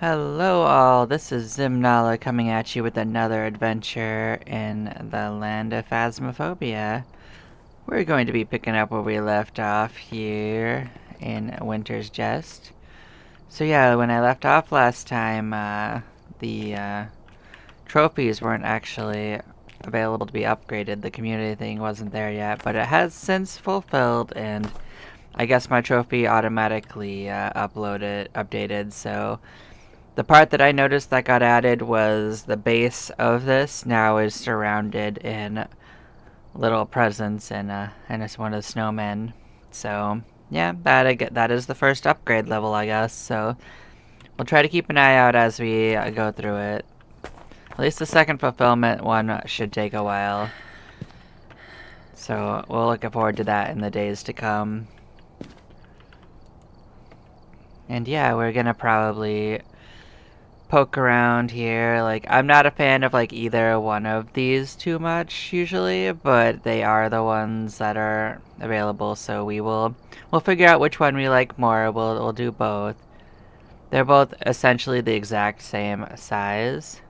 Hello all, this is Zimnala coming at you with another adventure in the land of Phasmophobia. We're going to be picking up where we left off here in Winter's Jest. So yeah, when I left off last time, the trophies weren't actually available to be upgraded. The community thing wasn't there yet, but it has since fulfilled, and I guess my trophy automatically updated, so the part that I noticed that got added was the base of this now is surrounded in little presents and it's one of the snowmen. So yeah, that is the first upgrade level, I guess. So we'll try to keep an eye out as we go through it. At least the second fulfillment one should take a while. So we're looking forward to that in the days to come. And yeah, we're gonna probably poke around here. Like, I'm not a fan of like either one of these too much usually, but they are the ones that are available, so we'll figure out which one we like more. We'll do both. They're both essentially the exact same size.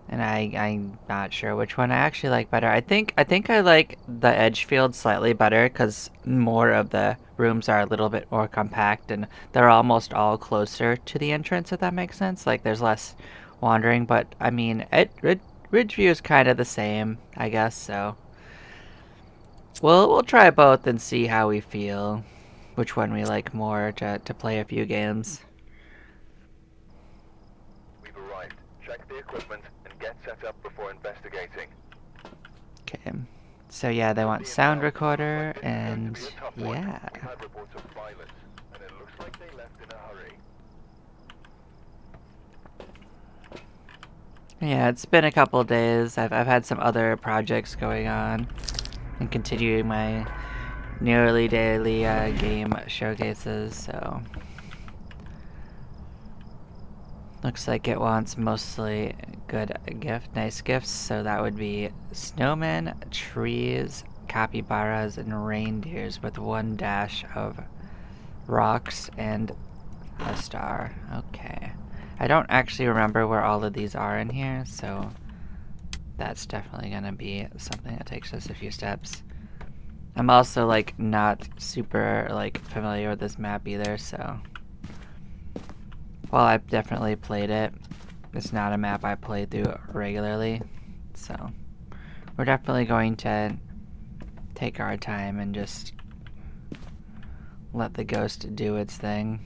And I'm not sure which one I actually like better. I think I like the edge field slightly better because more of the rooms are a little bit more compact and they're almost all closer to the entrance, if that makes sense. Like there's less wandering, but I mean, Ridgeview is kind of the same, I guess. So we'll try both and see how we feel, which one we like more to play a few games. We've arrived. Check the equipment and get set up before investigating. Okay. So yeah, they want sound recorder and yeah. We've had reports of violence, and it looks like they left in a hurry. Yeah, it's been a couple days. I've had some other projects going on and continuing my nearly daily game showcases, so looks like it wants mostly nice gifts, so that would be snowmen, trees, capybaras, and reindeers with one dash of rocks and a star. Okay. I don't actually remember where all of these are in here, so that's definitely gonna be something that takes us a few steps. I'm also like not super like familiar with this map either, so while I've definitely played it, it's not a map I play through regularly. So we're definitely going to take our time and just let the ghost do its thing.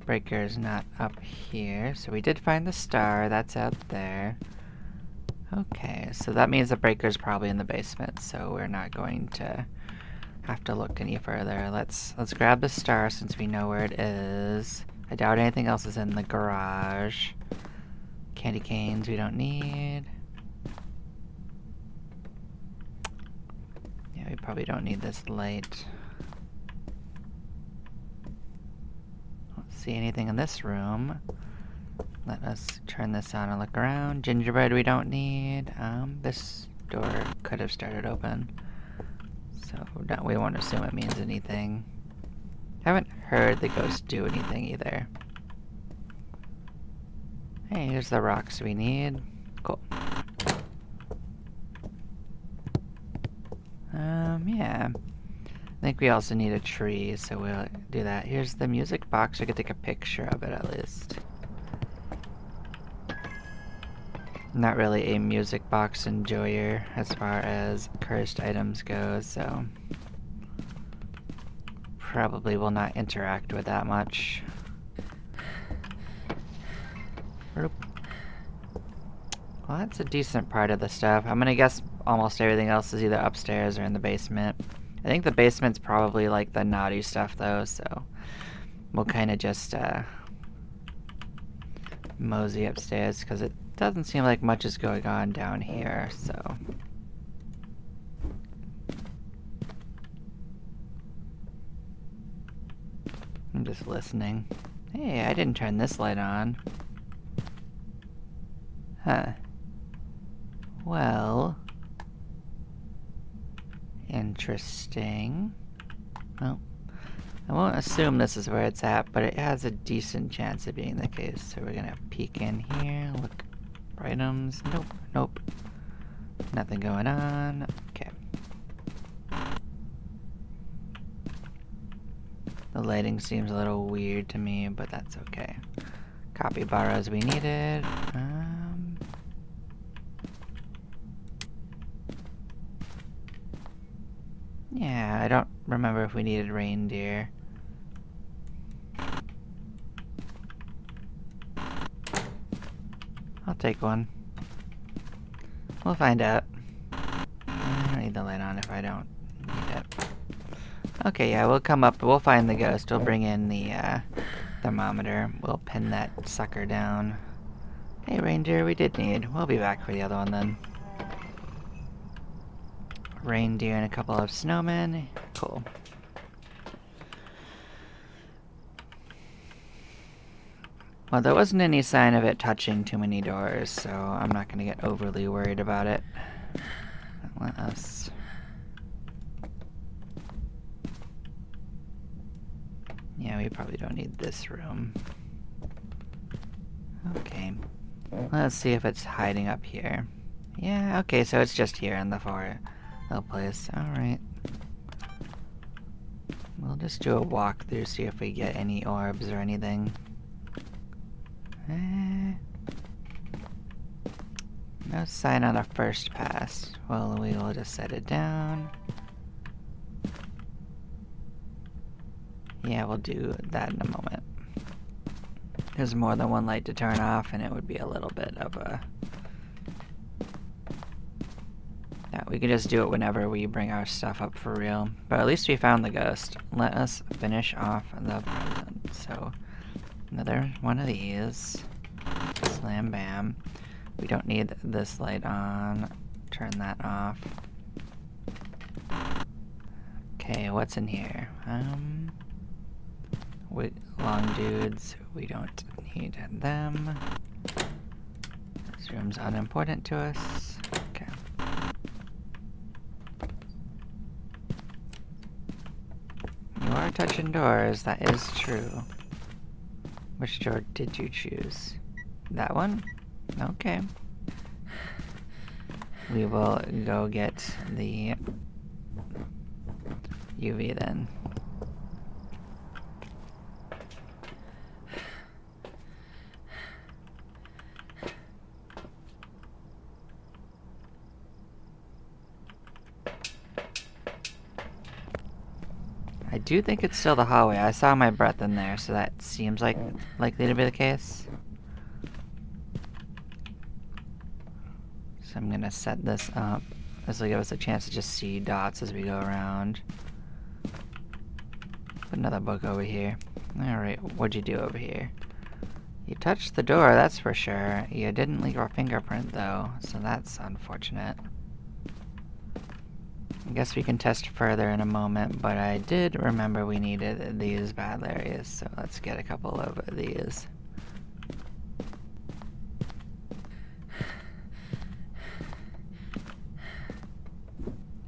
Breaker is not up here, so we did find the star. That's out there. Okay, so that means the breaker's probably in the basement, so we're not going to have to look any further. Let's grab the star since we know where it is. I doubt anything else is in the garage. Candy canes we don't need. Yeah, we probably don't need this light. Don't see anything in this room. Let us turn this on and look around. Gingerbread we don't need. This door could have started open. So we won't assume it means anything. Haven't heard the ghost do anything either. Hey, here's the rocks we need. Cool. Yeah. I think we also need a tree, so we'll do that. Here's the music box. We could take a picture of it at least. Not really a music box enjoyer as far as cursed items go, so probably will not interact with that much. Well, that's a decent part of the stuff. I'm gonna guess almost everything else is either upstairs or in the basement. I think the basement's probably like the naughty stuff though, so we'll kind of just mosey upstairs because it doesn't seem like much is going on down here, so. I'm just listening. Hey, I didn't turn this light on. Huh. Well, Interesting. Well, I won't assume this is where it's at, but it has a decent chance of being the case. So we're gonna peek in here, look for items. Nope, nope. Nothing going on. Okay. The lighting seems a little weird to me, but that's okay. Capybaras we needed. Yeah, I don't remember if we needed reindeer. I'll take one. We'll find out. I don't need the light on if I don't need it. Okay, yeah, we'll come up. We'll find the ghost. We'll bring in the thermometer. We'll pin that sucker down. Hey, reindeer, we did need. We'll be back for the other one then. Reindeer and a couple of snowmen. Cool. Well, there wasn't any sign of it touching too many doors, so I'm not going to get overly worried about it. Let us... Yeah, we probably don't need this room. Okay. Let's see if it's hiding up here. Yeah, okay, so it's just here in the little place. Alright. We'll just do a walkthrough, see if we get any orbs or anything. No sign on a first pass. Well, we will just set it down. Yeah, we'll do that in a moment. There's more than one light to turn off, and it would be a little bit of a... Yeah, we can just do it whenever we bring our stuff up for real. But at least we found the ghost. Let us finish off the present. So, another one of these. Slam bam. We don't need this light on. Turn that off. Okay, what's in here? Long dudes. We don't need them. This room's unimportant to us. Okay. You are touching doors, that is true. Which door did you choose? That one? Okay. We will go get the UV then. I do think it's still the hallway. I saw my breath in there, so that seems like likely to be the case. So I'm gonna set this up. This will give us a chance to just see dots as we go around. Put another book over here. Alright, what'd you do over here? You touched the door, that's for sure. You didn't leave a fingerprint though, so that's unfortunate. I guess we can test further in a moment, but I did remember we needed these battle areas, so let's get a couple of these.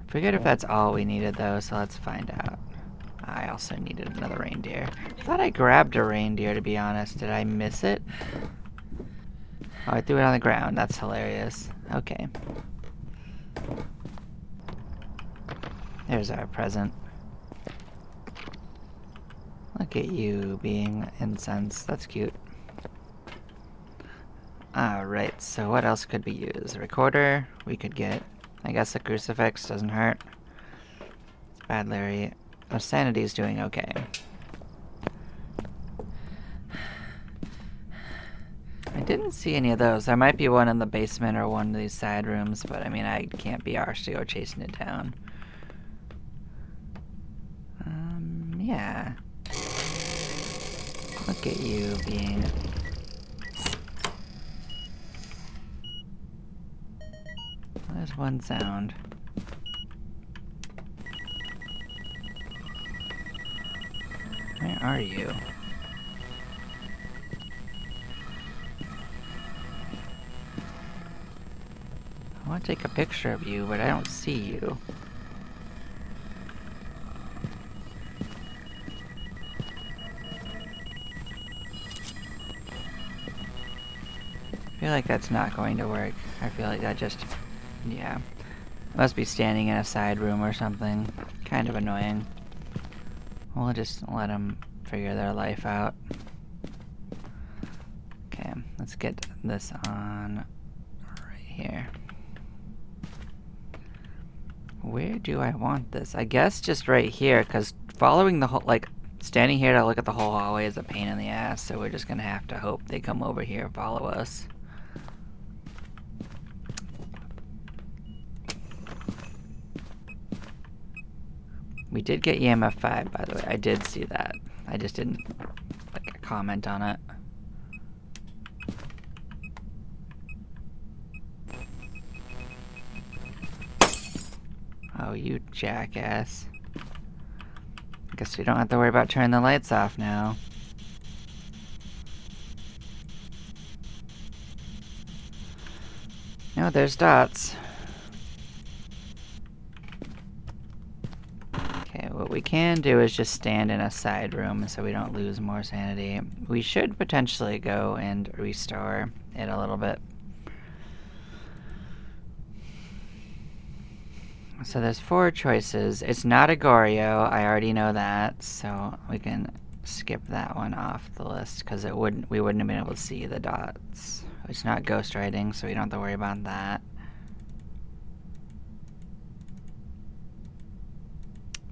Forget if that's all we needed though, so let's find out. I also needed another reindeer. I thought I grabbed a reindeer, to be honest. Did I miss it? Oh, I threw it on the ground. That's hilarious. Okay. There's our present. Look at you being incensed. That's cute. Alright, so what else could we use? A recorder? We could get... I guess a crucifix doesn't hurt. It's bad, Larry. Our sanity's doing okay. I didn't see any of those. There might be one in the basement or one of these side rooms, but I mean, I can't be arsed to go chasing it down. Yeah. Look at you being... There's one sound. Where are you? I want to take a picture of you, but I don't see you. feel like that's not going to work. I feel like that just... yeah. Must be standing in a side room or something. Kind of annoying. We'll just let them figure their life out. Okay, let's get this on right here. Where do I want this? I guess just right here, because following the whole, like, standing here to look at the whole hallway is a pain in the ass, so we're just gonna have to hope they come over here and follow us. We did get EMF 5, by the way. I did see that. I just didn't, like, comment on it. Oh, you jackass. Guess we don't have to worry about turning the lights off now. No, there's dots. Okay, what we can do is just stand in a side room so we don't lose more sanity. We should potentially go and restore it a little bit. So there's 4 choices. It's not a Goryo, I already know that, so we can skip that one off the list because we wouldn't have been able to see the dots. It's not ghost writing, so we don't have to worry about that.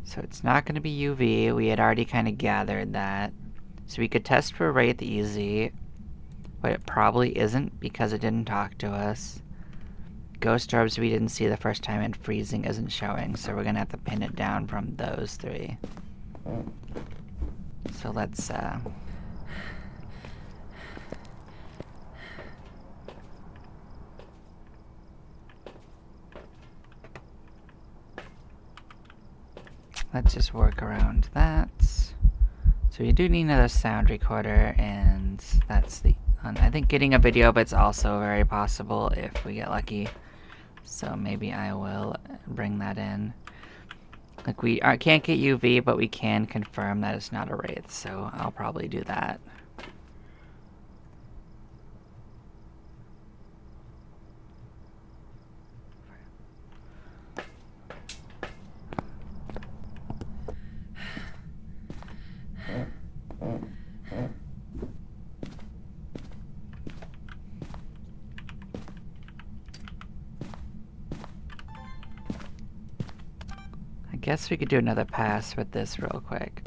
So it's not going to be UV. We had already kind of gathered that. So we could test for Wraith easy, but it probably isn't because it didn't talk to us. Ghost orbs we didn't see the first time, and freezing isn't showing, so we're going to have to pin it down from those 3. So let's just work around that. So you do need another sound recorder, and that's the... I think getting a video of it's also very possible if we get lucky. So maybe I will bring that in. Like, we can't get UV, but we can confirm that it's not a Wraith, so I'll probably do that. I guess we could do another pass with this real quick.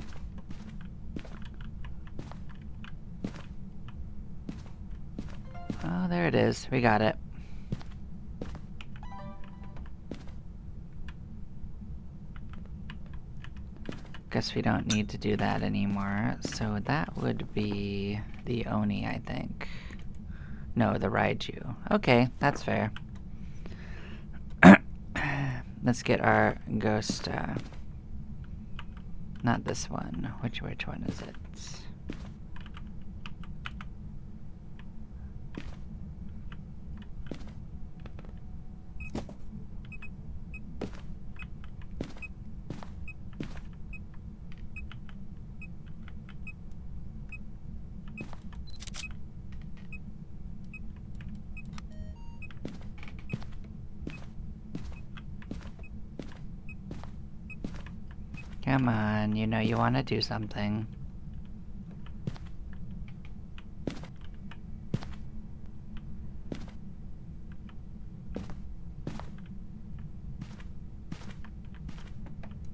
Oh, there it is. We got it. Guess we don't need to do that anymore. So that would be the Oni, I think. No, the Raiju. Okay, that's fair. Let's get our ghost, not this one. Which one is it? Come on, you know you want to do something.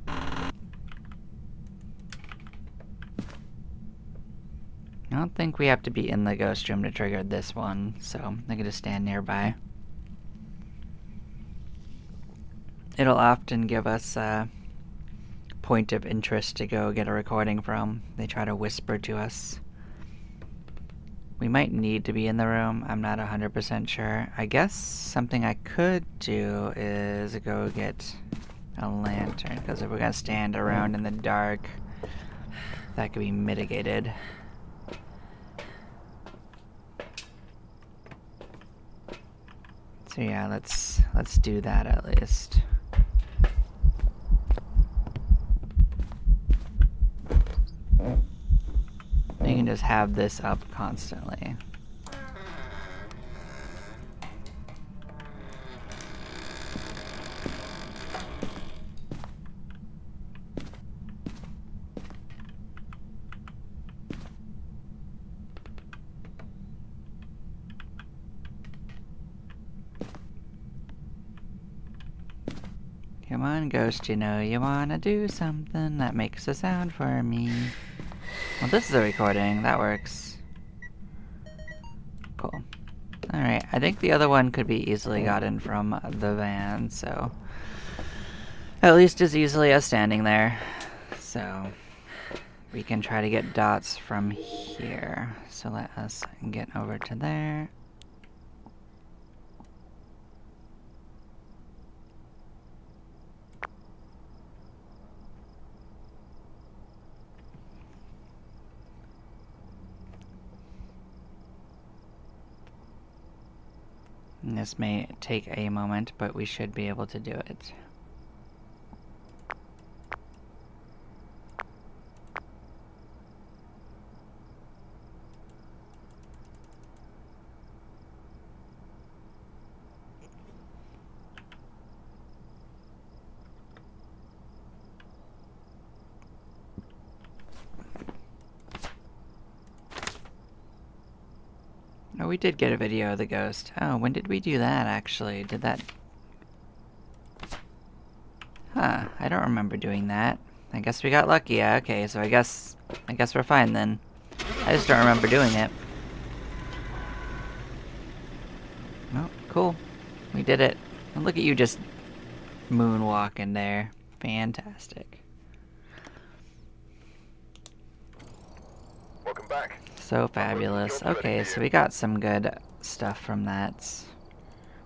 I don't think we have to be in the ghost room to trigger this one, so I can just stand nearby. It'll often give us a point of interest to go get a recording from. They try to whisper to us. We might need to be in the room. I'm not 100% sure. I guess something I could do is go get a lantern, because if we're gonna stand around in the dark, that could be mitigated. So yeah, let's do that at least. You can just have this up constantly. Come on, ghost, you know you wanna do something that makes a sound for me. Well, this is a recording. That works. Cool. Alright, I think the other one could be easily gotten from the van, so... At least as easily as standing there. So... we can try to get dots from here. So let us get over to there. And this may take a moment, but we should be able to do it. Oh, we did get a video of the ghost. Oh, when did we do that, actually? Did that... Huh, I don't remember doing that. I guess we got lucky. Yeah, okay, so I guess we're fine then. I just don't remember doing it. Oh, cool. We did it. And look at you just moonwalking there. Fantastic. Welcome back. So fabulous. Okay, so we got some good stuff from that.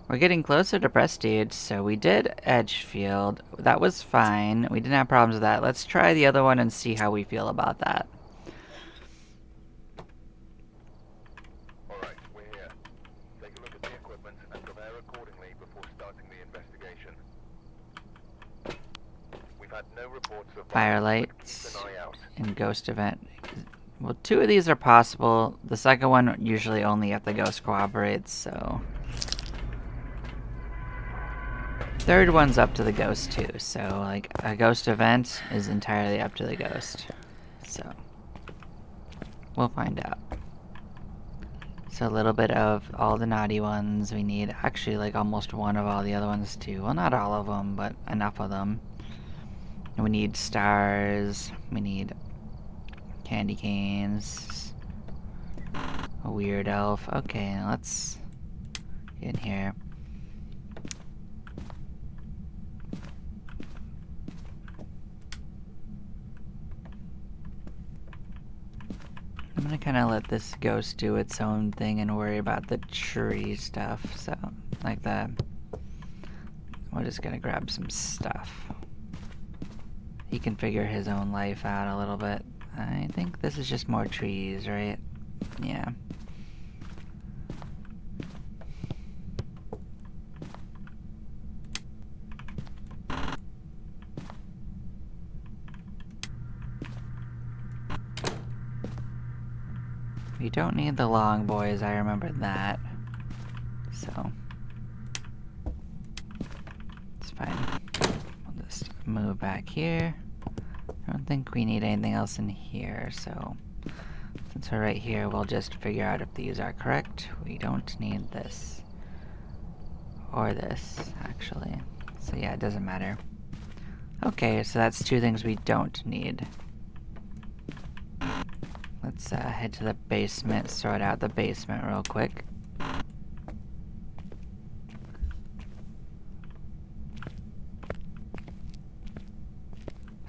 We're getting closer to Prestige, so we did Edgefield. That was fine. We didn't have problems with that. Let's try the other one and see how we feel about that. Alright, we're here. Take a look at the equipment and prepare accordingly before starting the investigation. We've had no reports of Firelight keep an eye out. and Ghost Event. Well, 2 of these are possible. The second one usually only if the ghost cooperates, so... Third one's up to the ghost too, so like a ghost event is entirely up to the ghost. So we'll find out. So a little bit of all the naughty ones. We need actually like almost one of all the other ones too. Well, not all of them, but enough of them. And we need stars. We need candy canes. A weird elf. Okay, let's get in here. I'm gonna kind of let this ghost do its own thing and worry about the tree stuff. So, like that. We're just gonna grab some stuff. He can figure his own life out a little bit. I think this is just more trees, right? Yeah. We don't need the long boys, I remember that. So, it's fine. We'll just move back here. I don't think we need anything else in here, so since we're right here, we'll just figure out if these are correct. We don't need this. Or this, actually. So yeah, it doesn't matter. Okay, so that's 2 things we don't need. Let's head to the basement, sort out the basement real quick.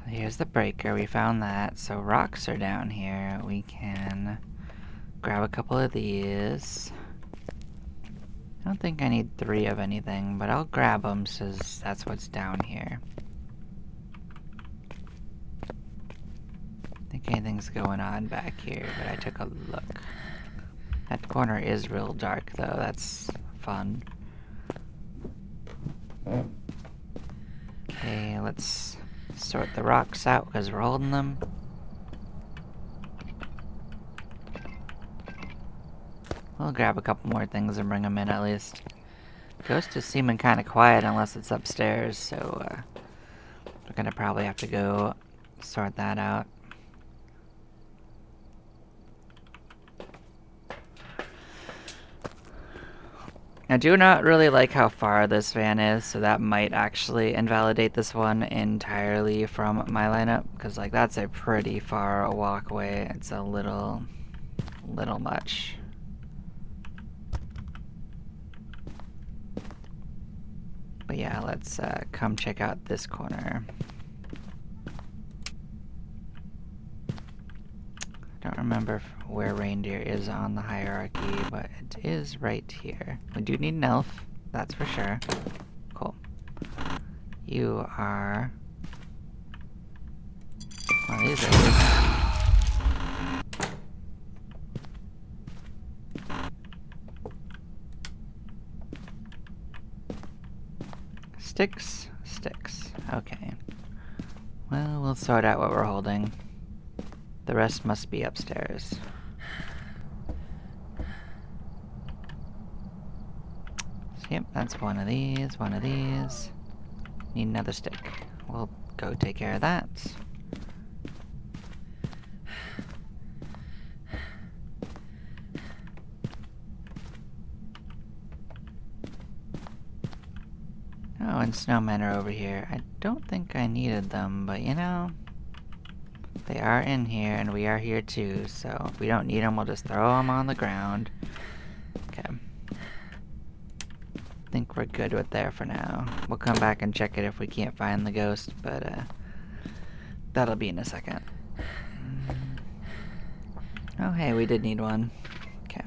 Here's the breaker, we found that. So rocks are down here. We can grab a couple of these. I don't think I need 3 of anything, but I'll grab them since that's what's down here. I think anything's going on back here, but I took a look. That corner is real dark though, that's fun. Okay, let's sort the rocks out because we're holding them. We'll grab a couple more things and bring them in at least. Ghost is seeming kind of quiet unless it's upstairs, so we're gonna probably have to go sort that out. I do not really like how far this van is, so that might actually invalidate this one entirely from my lineup, because like that's a pretty far walkway. It's a little much. But yeah, let's come check out this corner. I don't remember where reindeer is on the hierarchy, but it is right here. We do need an elf, that's for sure. Cool. You are one of these ladies. Sticks, sticks. Okay. Well, we'll sort out what we're holding. The rest must be upstairs. So, yep, that's one of these, one of these. Need another stick. We'll go take care of that. Oh, and snowmen are over here. I don't think I needed them, but you know, they are in here, and we are here too, so if we don't need them, we'll just throw them on the ground. Okay. I think we're good with there for now. We'll come back and check it if we can't find the ghost, but that'll be in a second. Oh hey, we did need one. Okay.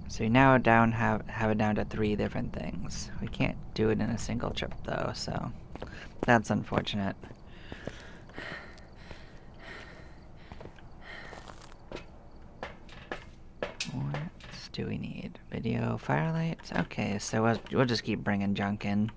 So we now have it down to 3 different things. We can't do it in a single trip though, so that's unfortunate. What do we need? Video, firelight? Okay, so we'll just keep bringing junk in.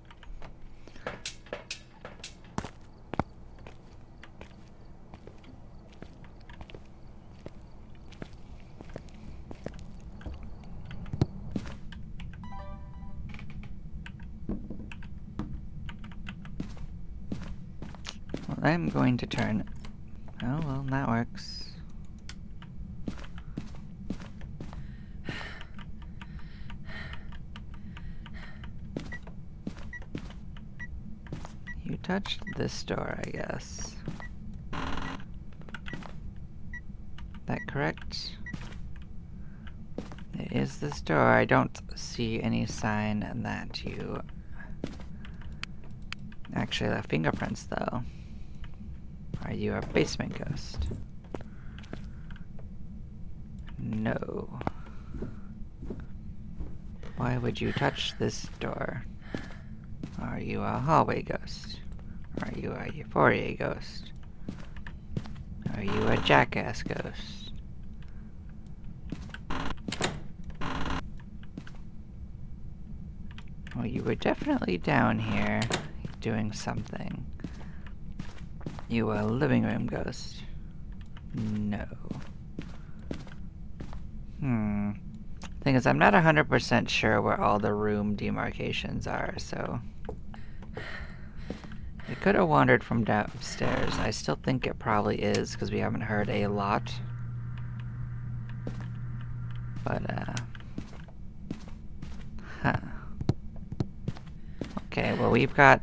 Well, I'm going to turn... Oh, well, that works. You touched this door, I guess. That correct? It is this door. I don't see any sign that you actually left fingerprints, though. Are you a basement ghost? No. Why would you touch this door? Are you a hallway ghost? Are you a euphoria ghost? Are you a jackass ghost? Well, you were definitely down here doing something. You a living room ghost? No. Thing is, I'm not 100% sure where all the room demarcations are, so... It could have wandered from downstairs. I still think it probably is, because we haven't heard a lot. But, huh. Okay, well, we've got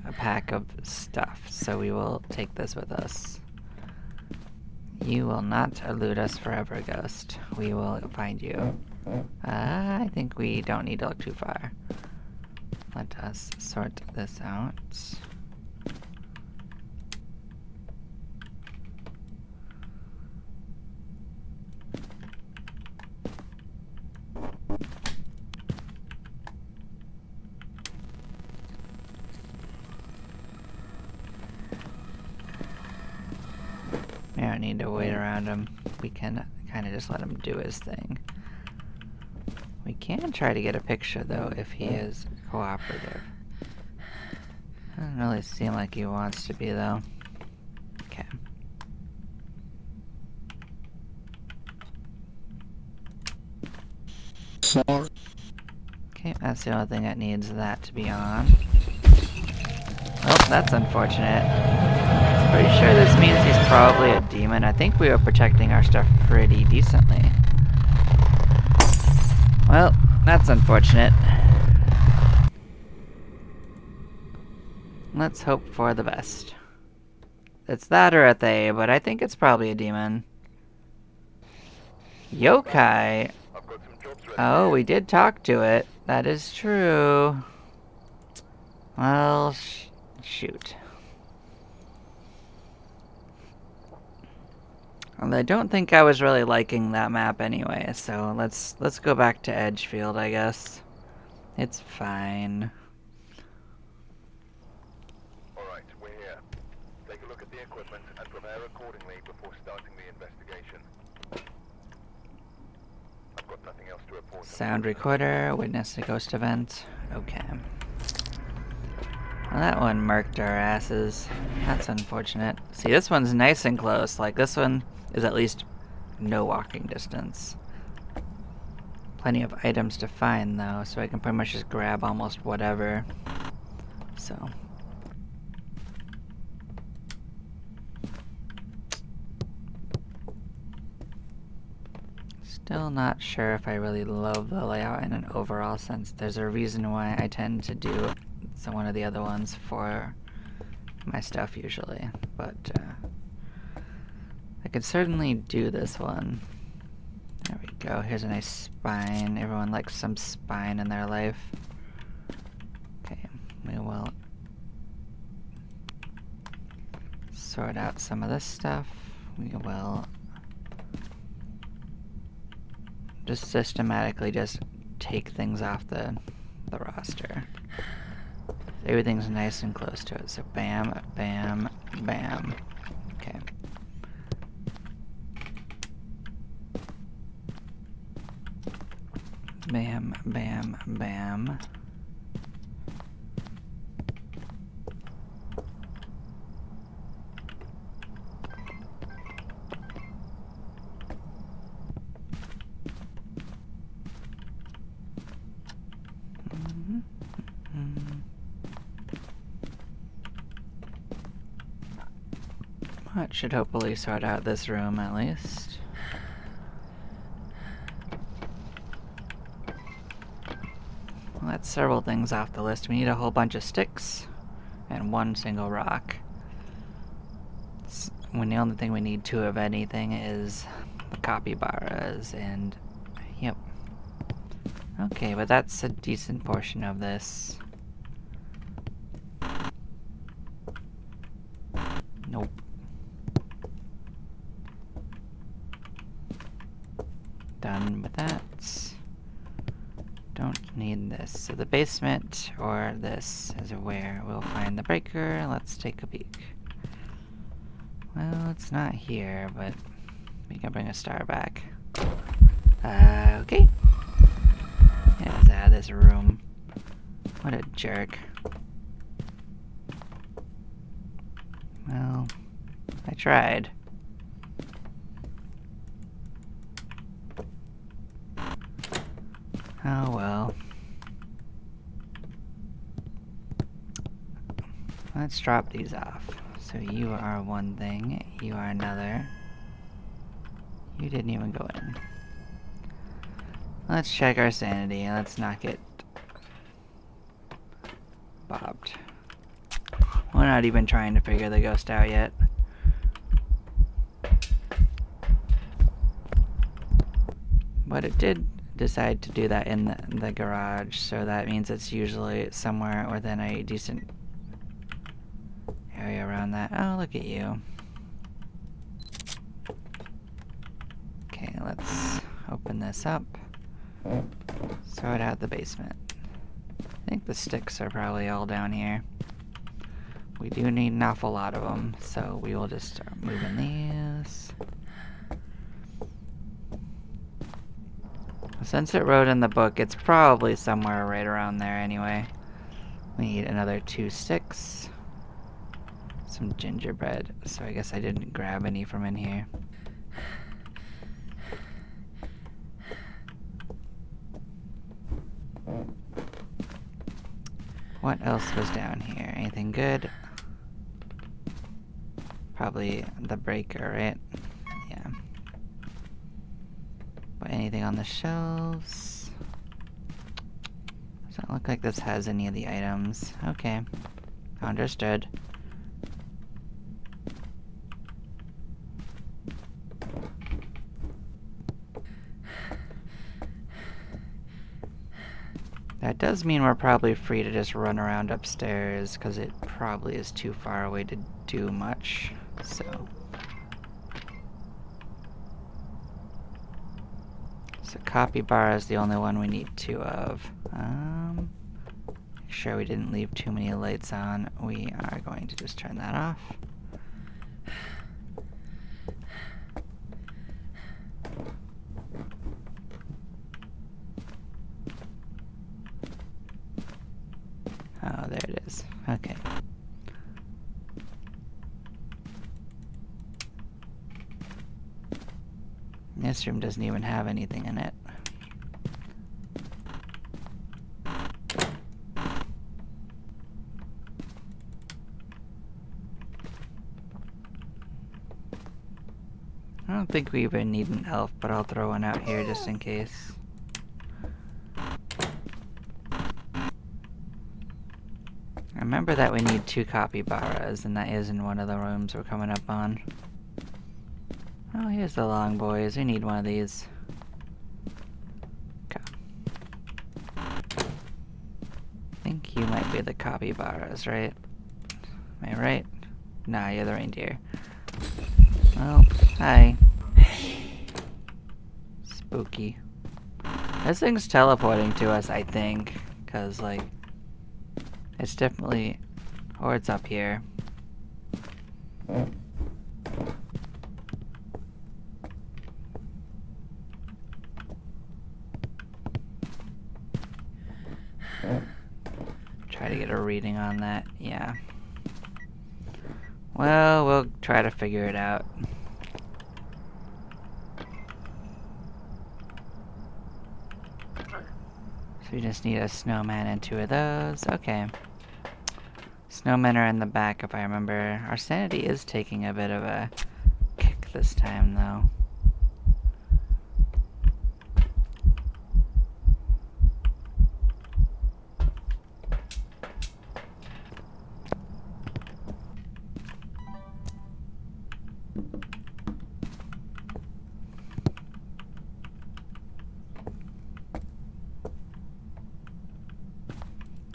a pack of stuff, so we will take this with us. You will not elude us forever, ghost. We will find you. I think we don't need to look too far. Let us sort this out. We don't need to wait around him. We can kind of just let him do his thing. We can try to get a picture, though, if he is cooperative. Doesn't really seem like he wants to be, though. Okay. Sorry. Okay, that's the only thing that needs that to be on. Well, that's unfortunate. Pretty sure this means he's probably a demon. I think we were protecting our stuff pretty decently. Well, that's unfortunate. Let's hope for the best. It's that or a they, but I think it's probably a demon. Yokai! I've got some jobs ready. Oh, we did talk to it. That is true. Well, shoot. Well, I don't think I was really liking that map anyway, so let's go back to Edgefield, I guess. It's fine. Alright, we're here. Take a look at the equipment and prepare accordingly before starting the investigation. I've got nothing else to report. Sound recorder, witness a ghost event. Okay. Well, that one murked our asses. That's unfortunate. See, this one's nice and close. Like, this one is at least no walking distance. Plenty of items to find, though, so I can pretty much just grab almost whatever. So. Still not sure if I really love the layout in an overall sense. There's a reason why I tend to do one of the other ones for my stuff usually, but I could certainly do this one. There we go. Here's a nice spine. Everyone likes some spine in their life. Okay, we will sort out some of this stuff. We will just systematically just take things off the roster. Everything's nice and close to it, so bam, bam, bam. Okay. Bam, bam, bam. That should hopefully sort out this room at least. Well, that's several things off the list. We need a whole bunch of sticks and one single rock. When the only thing we need two of anything is the capybaras, and yep. Okay, but that's a decent portion of this. Nope. Done with that. Don't need this. So the basement or this is where we'll find the breaker. Let's take a peek. Well, it's not here, but we can bring a star back. Okay. Get us out of this room. What a jerk. Well, I tried. Oh well. Let's drop these off. So you are one thing, you are another. You didn't even go in. Let's check our sanity. Let's not get bobbed. We're not even trying to figure the ghost out yet. But it did decide to do that in the garage, so that means it's usually somewhere within a decent area around that. Oh, look at you. Okay, let's open this up. Sort out the basement. I think the sticks are probably all down here. We do need an awful lot of them, so we will just start moving these. Since it wrote in the book, it's probably somewhere right around there anyway. We need another 2 sticks. Some gingerbread, so I guess I didn't grab any from in here. What else was down here? Anything good? Probably the breaker, right? Yeah. But anything on the shelves? Doesn't look like this has any of the items. Okay. Understood. That does mean we're probably free to just run around upstairs, because it probably is too far away to do much, so. So capybara is the only one we need two of. Make sure we didn't leave too many lights on. We are going to just turn that off. Oh, there it is. Okay. This room doesn't even have anything in it. I don't think we even need an elf, but I'll throw one out here just in case. Remember that we need two capybaras, and that is in one of the rooms we're coming up on. Oh, here's the long boys. We need one of these. Okay. I think you might be the capybaras, right? Am I right? Nah, you're the reindeer. Oh, hi. Spooky. This thing's teleporting to us, I think. Because, like, it's definitely... Or it's up here. Try to get a reading on that. Yeah. Well, we'll try to figure it out. So we just need a snowman and two of those. Okay. Snowmen are in the back, if I remember. Our sanity is taking a bit of a kick this time, though.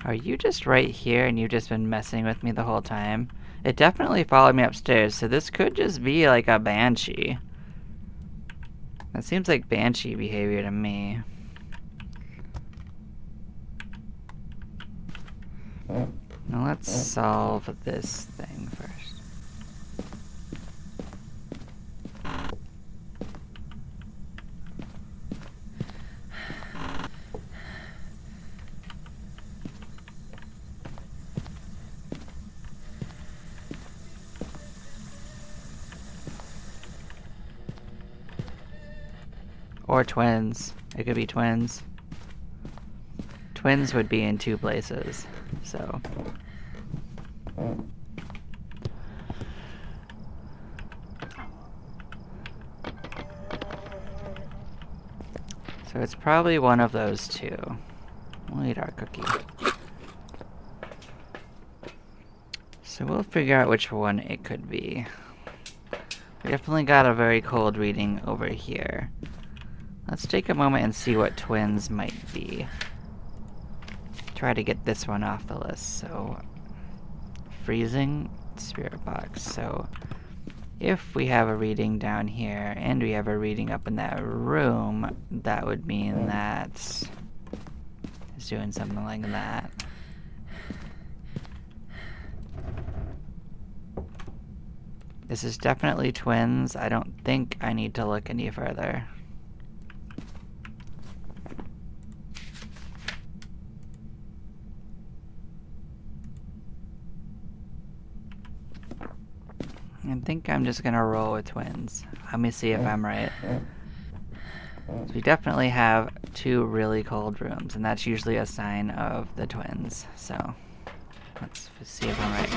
Are you just right here and you've just been messing with me the whole time? It definitely followed me upstairs, so this could just be like a banshee. That seems like banshee behavior to me. Now let's solve this thing first. Or twins. It could be twins. Twins would be in two places, so. So it's probably one of those two. We'll eat our cookie. So we'll figure out which one it could be. We definitely got a very cold reading over here. Let's take a moment and see what twins might be. Try to get this one off the list. So, freezing spirit box. So, if we have a reading down here and we have a reading up in that room, that would mean that it's doing something like that. This is definitely twins. I don't think I need to look any further. I think I'm just gonna roll with twins. Let me see if I'm right. So we definitely have two really cold rooms, and that's usually a sign of the twins. So let's see if I'm right.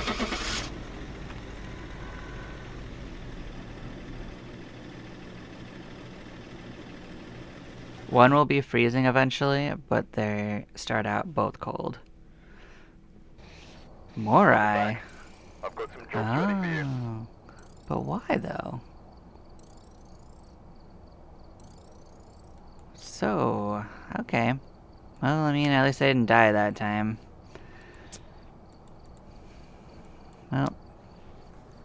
One will be freezing eventually, but they start out both cold. Morai. I've got some jobs ready for you. Oh. But why though? So, okay. Well, I mean, at least I didn't die that time. Well,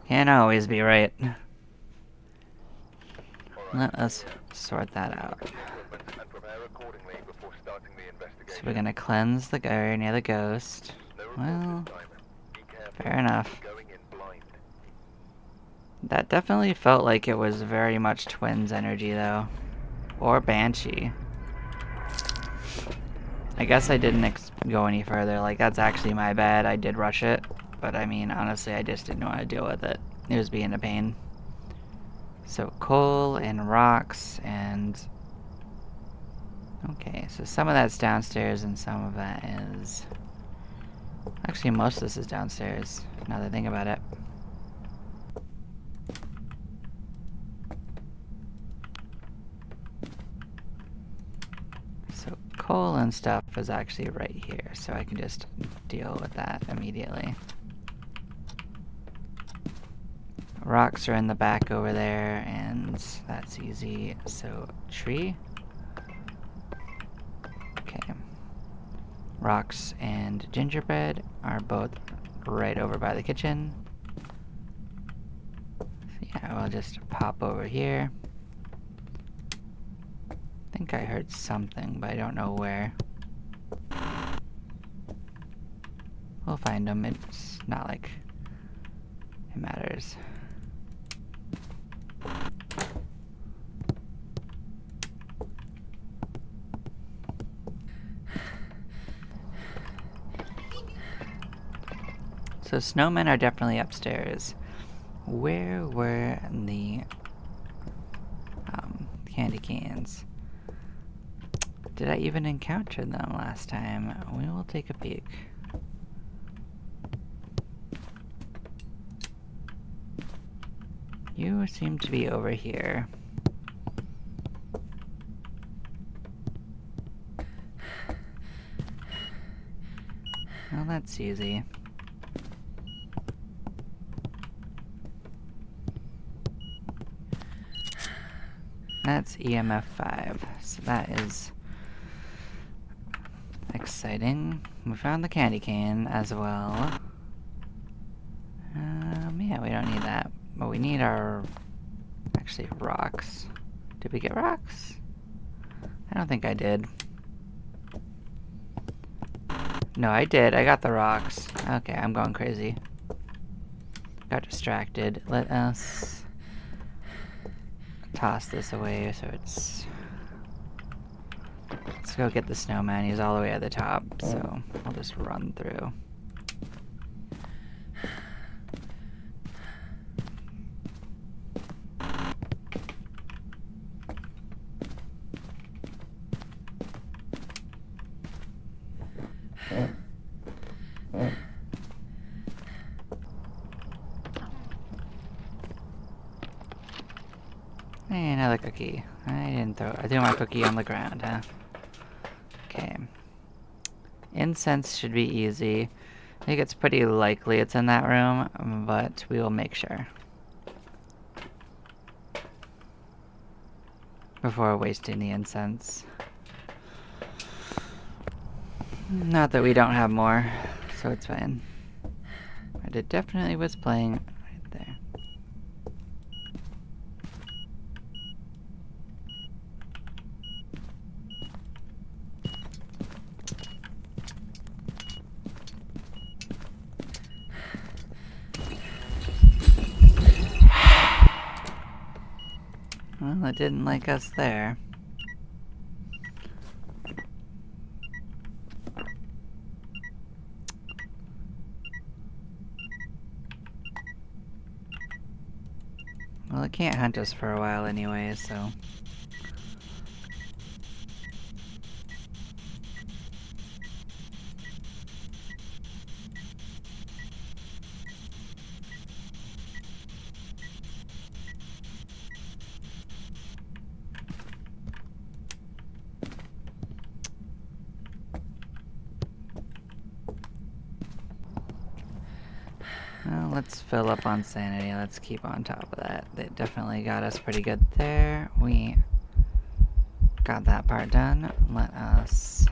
can't always be right. Let us sort that out. And prepare accordingly before starting the investigation. So we're gonna cleanse the area near the ghost. Well, fair enough. Going in blind. That definitely felt like it was very much Twins energy though. Or Banshee. I guess I didn't go any further. Like, that's actually my bad. I did rush it. But I mean, honestly, I just didn't want to deal with it. It was being a pain. So coal and rocks and... Okay, so some of that's downstairs and some of that is... Actually, most of this is downstairs, now that I think about it. So coal and stuff is actually right here, so I can just deal with that immediately. Rocks are in the back over there, and that's easy. So, tree. Okay. Rocks and gingerbread are both right over by the kitchen. So yeah, we'll just pop over here. I think I heard something, but I don't know where. We'll find them. It's not like it matters. So snowmen are definitely upstairs. Where were the candy canes? Did I even encounter them last time? We will take a peek. You seem to be over here. Well, that's easy. That's EMF 5, so that is exciting. We found the candy cane as well. Yeah, we don't need that. But we need our... actually, rocks. Did we get rocks? I don't think I did. No, I did. I got the rocks. Okay, I'm going crazy. Got distracted. Let us toss this away so it's... Let's go get the snowman. He's all the way at the top, so I'll just run through. Hey, another cookie. I threw my cookie on the ground, huh? Okay. Incense should be easy. I think it's pretty likely it's in that room, but we will make sure. Before wasting the incense. Not that we don't have more, so it's fine. But it definitely was playing right there. Well, it didn't like us there. Well, it can't hunt us for a while anyway, so... Well, let's fill up on sanity. Let's keep on top of that. They definitely got us pretty good there. We got that part done. Let us...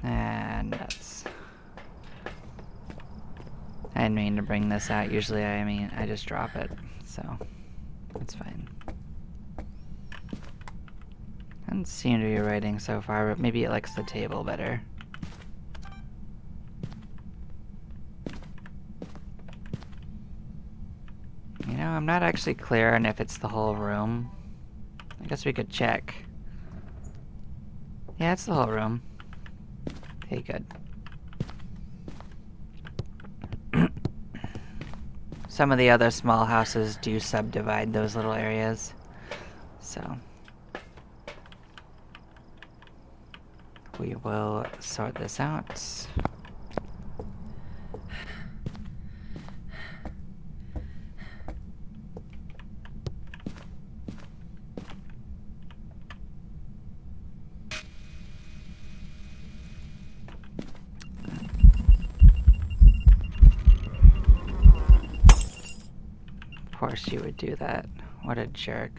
And nuts. I didn't mean to bring this out. Usually, I just drop it. So, it's fine. Doesn't seem to be writing so far, but maybe it likes the table better. You know, I'm not actually clear on if it's the whole room. I guess we could check. Yeah, it's the whole room. Okay, good. Some of the other small houses do subdivide those little areas. So we will sort this out. Of course you would do that. What a jerk.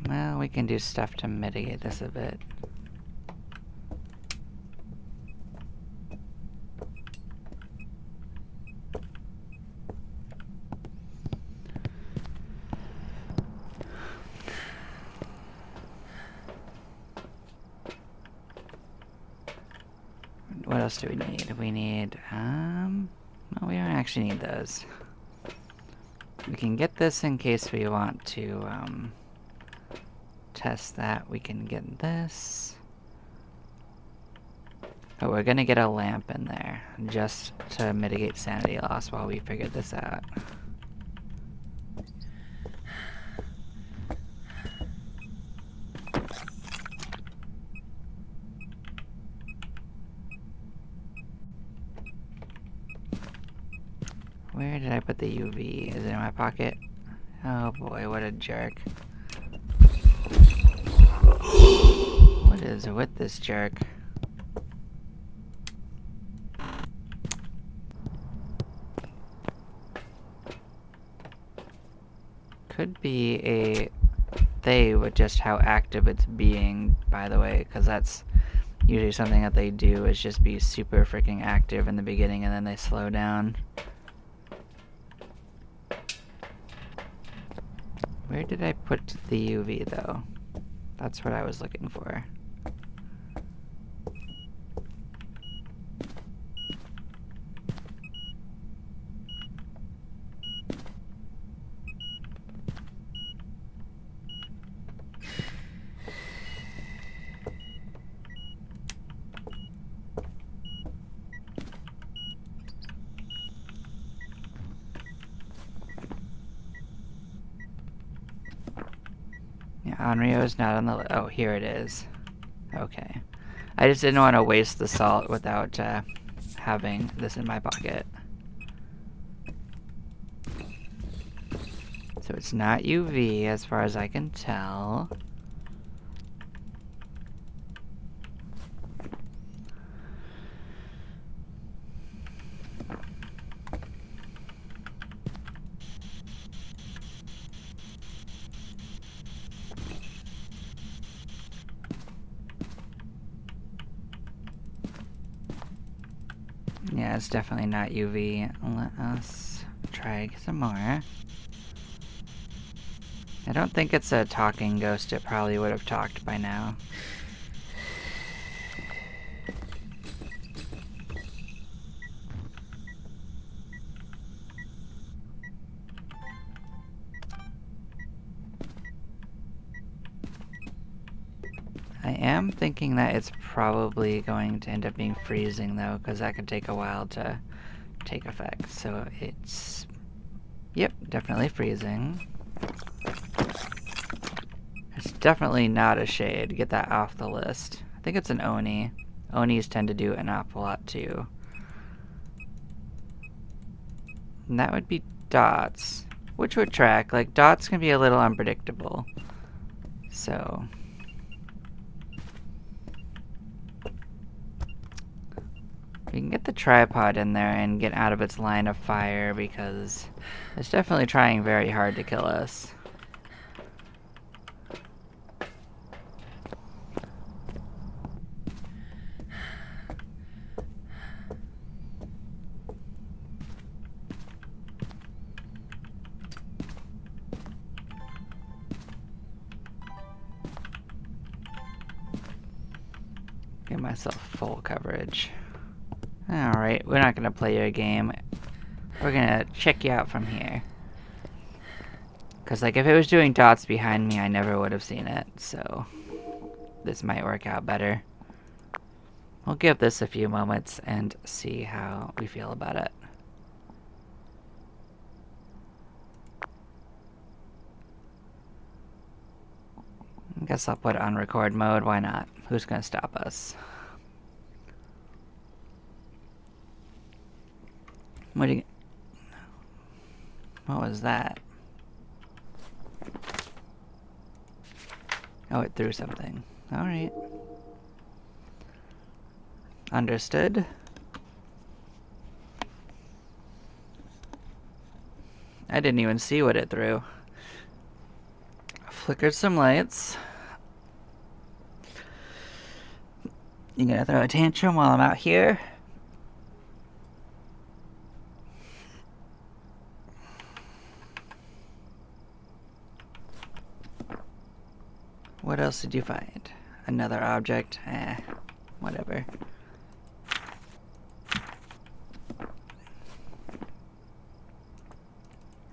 Well, we can do stuff to mitigate this a bit. What else do we need? We need, well, we don't actually need those. We can get this in case we want to, test that. We can get this. But we're gonna get a lamp in there, just to mitigate sanity loss while we figure this out. Where did I put the UV? Is it in my pocket? Oh boy, what a jerk. What is with this jerk? Could be a they with just how active it's being, by the way, because that's usually something that they do is just be super freaking active in the beginning and then they slow down. Where did I put the UV though? That's what I was looking for. Yeah, Onryo's not on the list. Oh, here it is. Okay. I just didn't want to waste the salt without having this in my pocket. So it's not UV as far as I can tell. Yeah, it's definitely not UV. Let us try some more. I don't think it's a talking ghost. It probably would have talked by now. I am thinking that it's probably going to end up being freezing though, because that could take a while to take effect. So it's... Yep, definitely freezing. It's definitely not a shade. Get that off the list. I think it's an Oni. Onis tend to do an awful lot too. And that would be dots, which would track. Like, dots can be a little unpredictable. So we can get the tripod in there and get out of its line of fire because it's definitely trying very hard to kill us. Give myself full coverage. Alright, we're not gonna play your game. We're gonna check you out from here. Because, like, if it was doing dots behind me, I never would have seen it, so this might work out better. We'll give this a few moments and see how we feel about it. I guess I'll put it on record mode, why not? Who's gonna stop us? What was that? Oh, it threw something. Alright. Understood. I didn't even see what it threw. Flickered some lights. You gonna throw a tantrum while I'm out here? What else did you find? Another object? Whatever.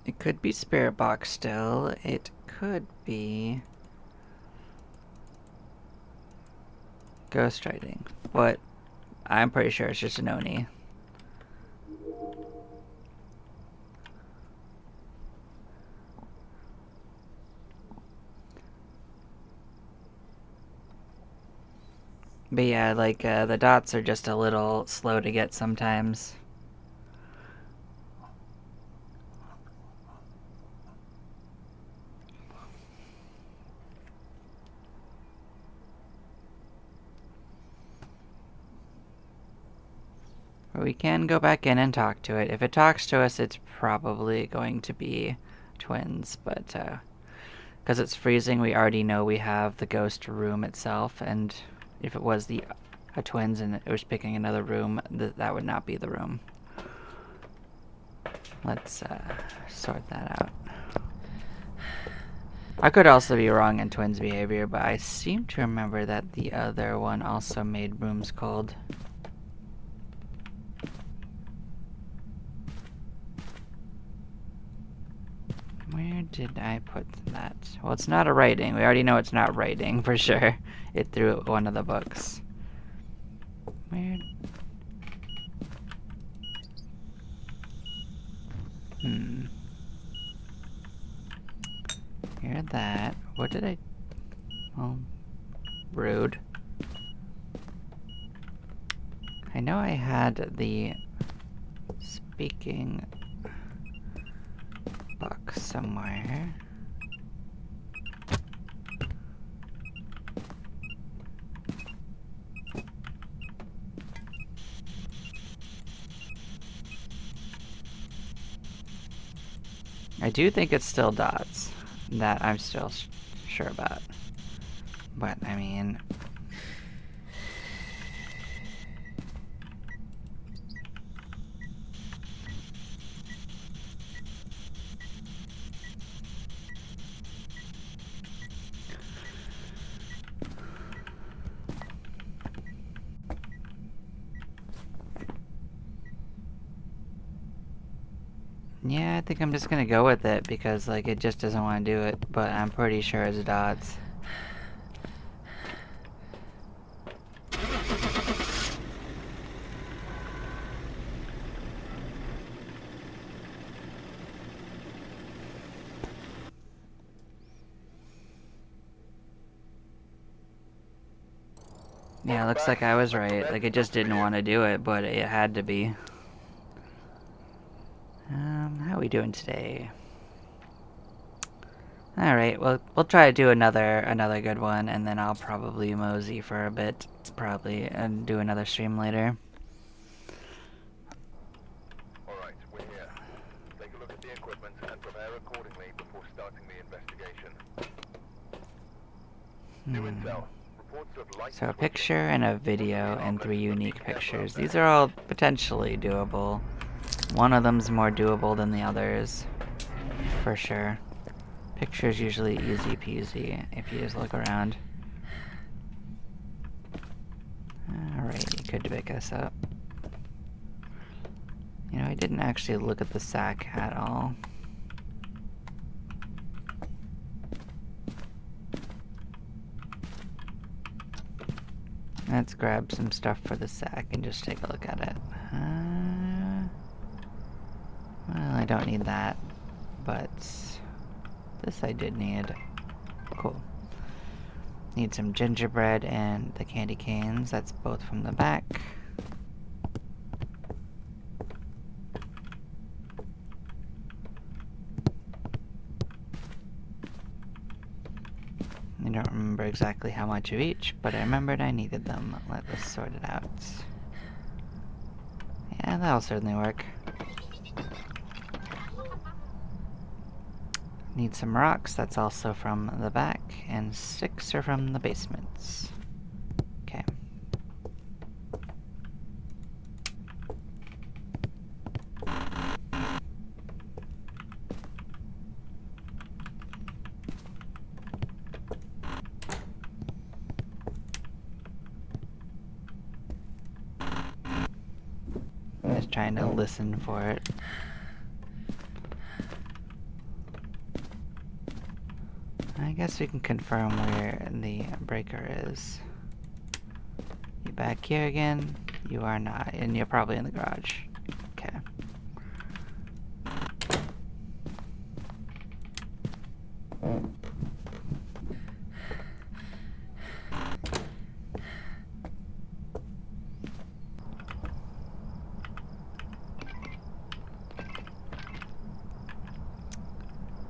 It could be spirit box still. It could be ghostwriting. But I'm pretty sure it's just an Oni. But yeah, like, the dots are just a little slow to get sometimes. But we can go back in and talk to it. If it talks to us, it's probably going to be twins, but, because it's freezing, we already know we have the ghost room itself, and if it was the twins and it was picking another room, that would not be the room. Let's sort that out. I could also be wrong in twins' behavior, but I seem to remember that the other one also made rooms cold. Where did I put that? Well, it's not a writing. We already know it's not writing for sure. It threw one of the books. Where? Hear that. What did I... Oh, rude. I know I had the speaking book somewhere. I do think it's still dots. That I'm still sure about. But, I mean... Yeah, I think I'm just gonna go with it because, like, it just doesn't want to do it. But I'm pretty sure it's dots. Yeah, looks like I was right. Like, it just didn't want to do it, but it had to be. How are we doing today? Alright, well, we'll try to do another good one, and then I'll probably mosey for a bit, probably, and do another stream later. Alright, we're here. Take a look at the equipment and prepare accordingly before starting the investigation. New intel. Reports of light So a switching. picture and a video and 3 unique pictures. These are all potentially doable. One of them's more doable than the others, for sure. Picture's usually easy peasy if you just look around. Alright, you could pick us up. You know, I didn't actually look at the sack at all. Let's grab some stuff for the sack and just take a look at it. Well, I don't need that, but this I did need. Cool. Need some gingerbread and the candy canes. That's both from the back. I don't remember exactly how much of each, but I remembered I needed them. Let's sort it out. Yeah, that'll certainly work. Need some rocks, that's also from the back, and sticks are from the basements. Okay. I'm just trying to listen for it. I guess we can confirm where the breaker is. You back here again? You are not, and you're probably in the garage. Okay.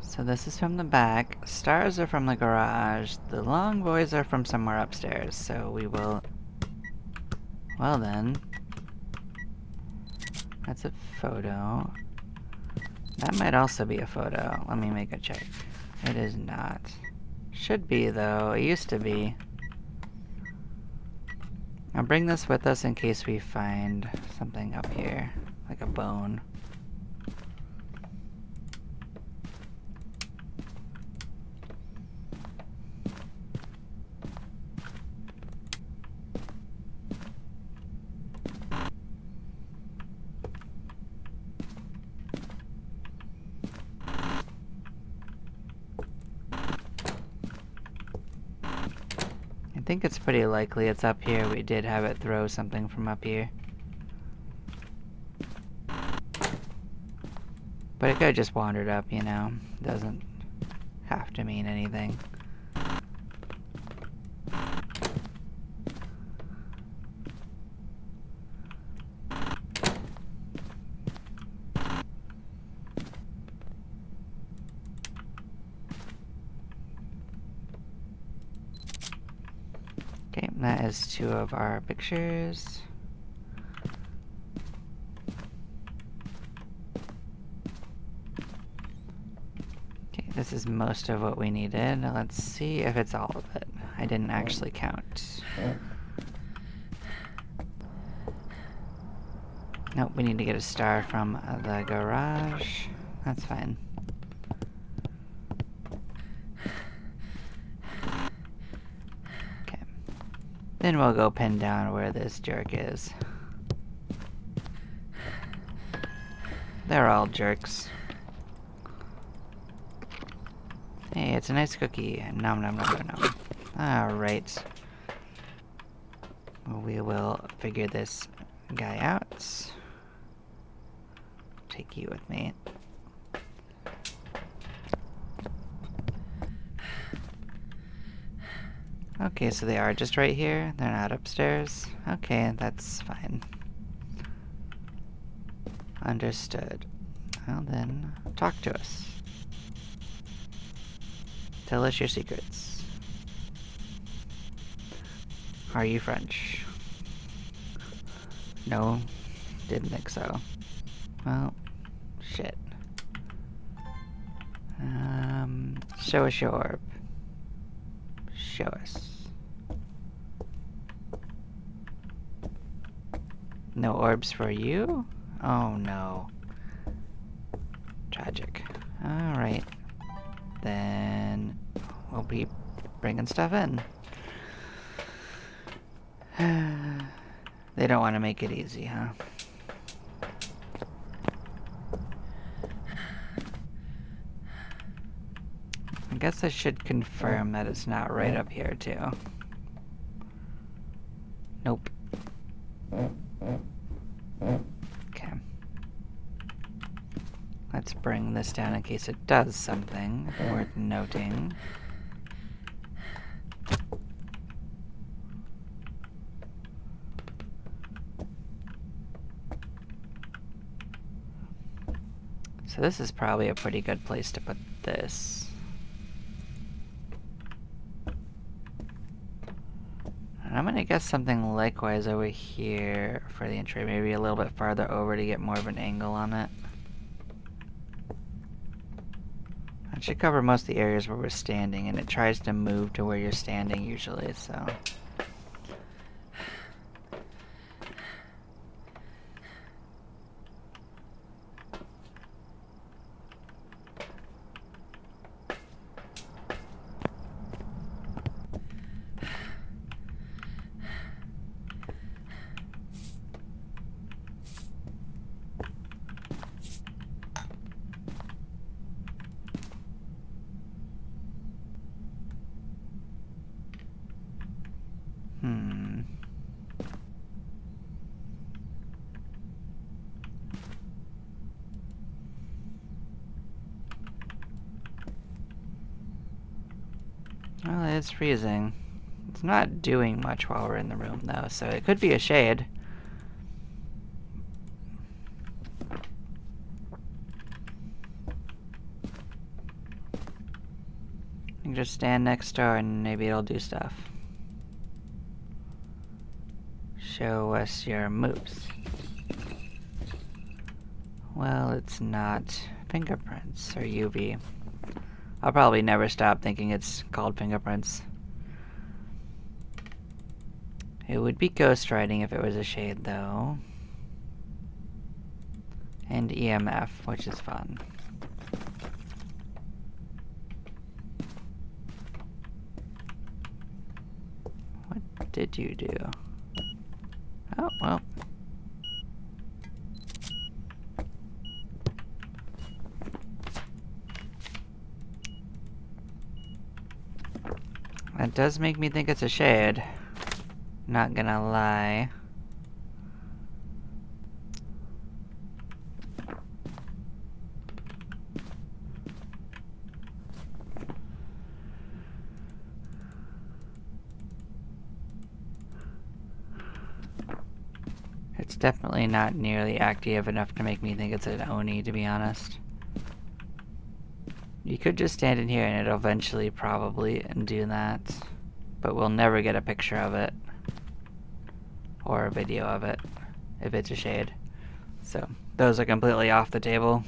So this is from the back. Stars are from the garage. The long boys are from somewhere upstairs. So we will... Well then. That's a photo. That might also be a photo. Let me make a check. It is not. Should be though. It used to be. I'll bring this with us in case we find something up here. Like a bone. I think it's pretty likely it's up here. We did have it throw something from up here. But it could have just wandered up, you know. Doesn't have to mean anything. Okay, that is 2 of our pictures. Okay, this is most of what we needed. Let's see if it's all of it. I didn't actually count. Nope, we need to get a star from the garage. That's fine. Okay. Then we'll go pin down where this jerk is. They're all jerks. Hey, it's a nice cookie. Nom nom nom nom nom. Alright. We will figure this guy out. Take you with me. Okay, so they are just right here? They're not upstairs? Okay, that's fine. Understood. Well then, talk to us. Tell us your secrets. Are you French? No, didn't think so. Well, shit. Show us your orb. Show us. No orbs for you? Oh no. Tragic. Alright. Then we'll be bringing stuff in. They don't want to make it easy, huh? I guess I should confirm that it's not right up here, too. Nope. Okay. Let's bring this down in case it does something worth noting. So this is probably a pretty good place to put this. And I'm gonna guess something likewise over here for the entry, maybe a little bit farther over to get more of an angle on it. That should cover most of the areas where we're standing, and it tries to move to where you're standing usually, so. Well, it's freezing. It's not doing much while we're in the room, though, so it could be a shade. You can just stand next door and maybe it'll do stuff. Show us your moves. Well, it's not fingerprints or UV. I'll probably never stop thinking it's called fingerprints. It would be ghostwriting if it was a shade, though. And EMF, which is fun. What did you do? Oh, well. That does make me think it's a shade. Not gonna lie. It's definitely not nearly active enough to make me think it's an Oni, to be honest. You could just stand in here and it'll eventually probably do that. But we'll never get a picture of it. Or a video of it, if it's a shade. So, those are completely off the table.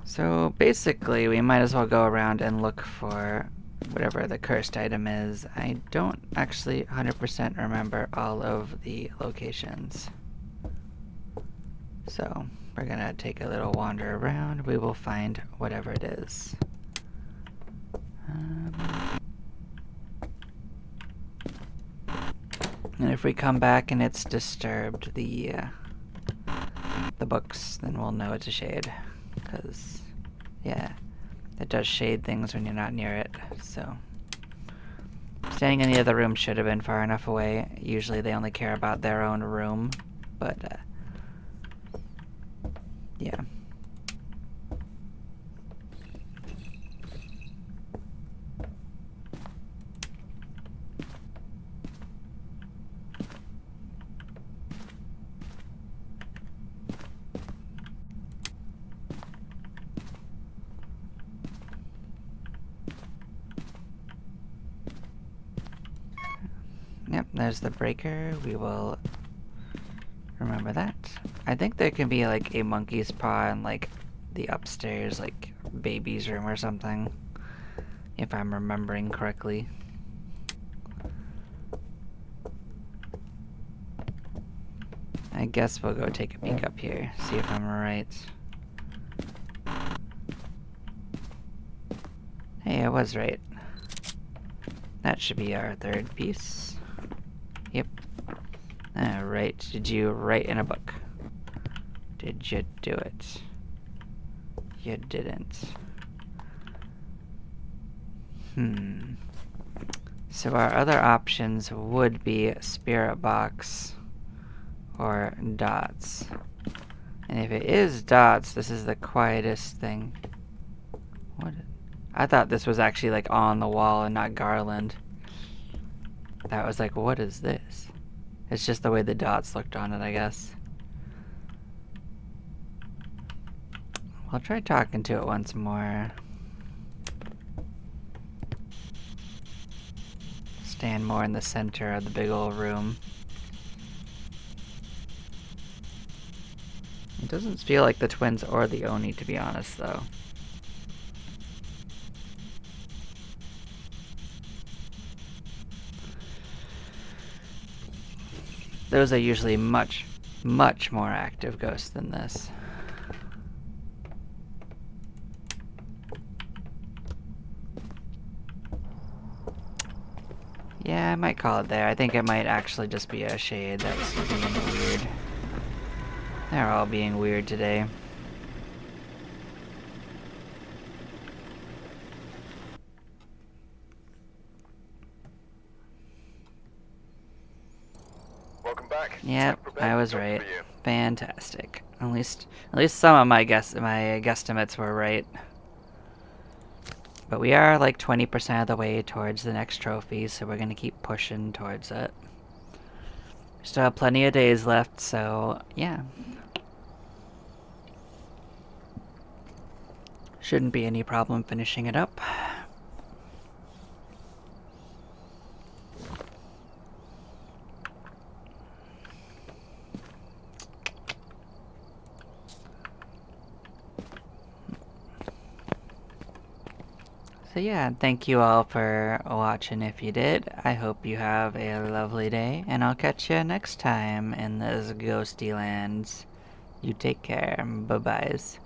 So, basically, we might as well go around and look for whatever the cursed item is. I don't actually 100% remember all of the locations. So, we're gonna take a little wander around. We will find whatever it is. And if we come back and it's disturbed the books, then we'll know it's a shade. Because, yeah, it does shade things when you're not near it, so. Standing in the other room should have been far enough away. Usually they only care about their own room, but, yeah. there's the breaker. We will remember that. I think there can be like a monkey's paw in like the upstairs, like baby's room or something, if I'm remembering correctly. I guess we'll go take a peek up here, see if I'm right. Hey, I was right. That should be our third piece. Yep. Alright, did you write in a book? Did you do it? You didn't. So our other options would be spirit box or dots. And if it is dots, this is the quietest thing. What? I thought this was actually like on the wall and not garland. That was like, what is this? It's just the way the dots looked on it, I guess. I'll try talking to it once more. Stand more in the center of the big old room. It doesn't feel like the twins or the Oni, to be honest, though. Those are usually much, much more active ghosts than this. Yeah, I might call it there. I think it might actually just be a shade that's being weird. They're all being weird today. Welcome back. Yep, I was right. Fantastic. At least some of my guesstimates were right. But we are like 20% of the way towards the next trophy, so we're gonna keep pushing towards it. Still have plenty of days left, so yeah. Shouldn't be any problem finishing it up. So yeah, thank you all for watching if you did. I hope you have a lovely day, and I'll catch you next time in this ghosty lands. You take care. Bye-byes.